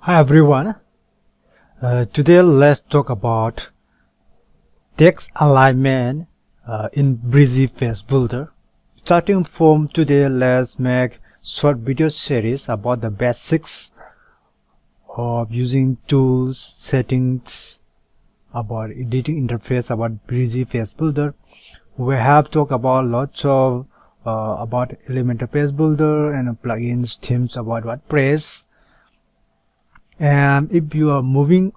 Hi everyone. Today let's talk about text alignment in Brizy Face Builder. Starting from today, let's make short video series about the basics of using tools, settings, about editing interface, about Brizy Face Builder. We have talked about lots of about Elementor Face Builder and plugins, themes about WordPress. And if you are moving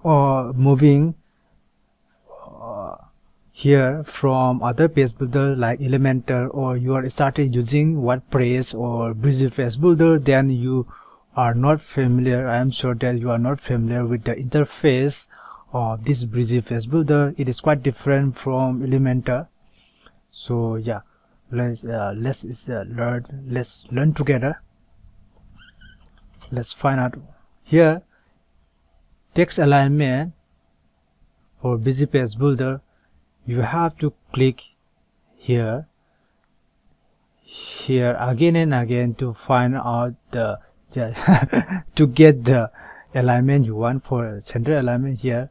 here from other page builder like Elementor, or you are started using WordPress or Brizy Face Builder, then you are not familiar. I am sure that you are not familiar with the interface of this Brizy Face Builder. It is quite different from Elementor. So yeah, let's learn together. Let's find out here. Text alignment for Brizy Face Builder, you have to click here again and again to find out the to get the alignment you want for center alignment. Here,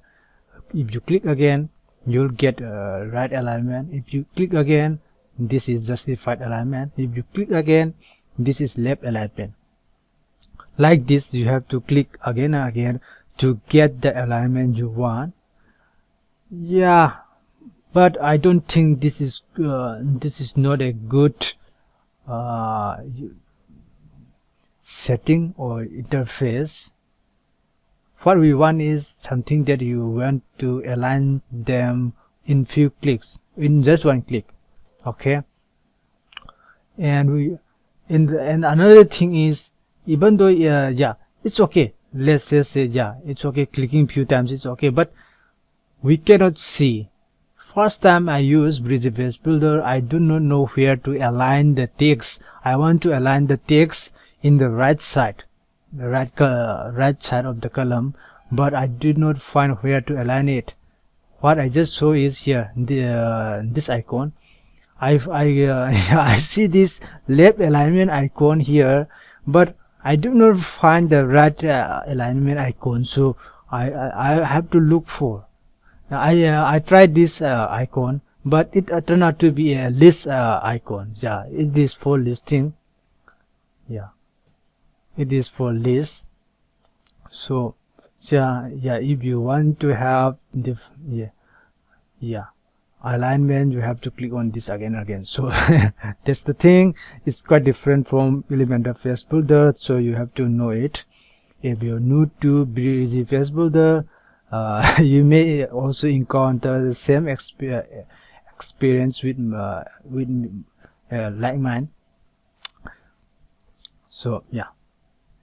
if you click again, you'll get right alignment. If you click again, this is justified alignment. If you click again, this is left alignment. Like this, you have to click again and again to get the alignment you want. Yeah, but I don't think this is not a good setting or interface. What we want is something that you want to align them in few clicks, in just one click. Okay, and and another thing is, even though yeah, it's okay, let's just say yeah, it's okay, clicking few times it's okay, but we cannot see. First time I use Brizy Face Builder, I do not know where to align the text. I want to align the text in the right side, the right side of the column, but I did not find where to align it. What I just saw is here, this icon. I see this left alignment icon here, but I do not find the right alignment icon. So I have to look for. I tried this icon, but it turned out to be a list icon. Yeah, it is for listing. Yeah, it is for list. So yeah, if you want to have the alignment, you have to click on this again and again. So that's the thing. It's quite different from Elementor Face Builder, so you have to know it. If you're new to Brizy Face Builder, you may also encounter the same experience with like mine. So yeah,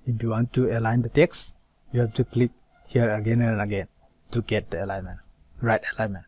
if you want to align the text, you have to click here again and again to get the alignment, right alignment.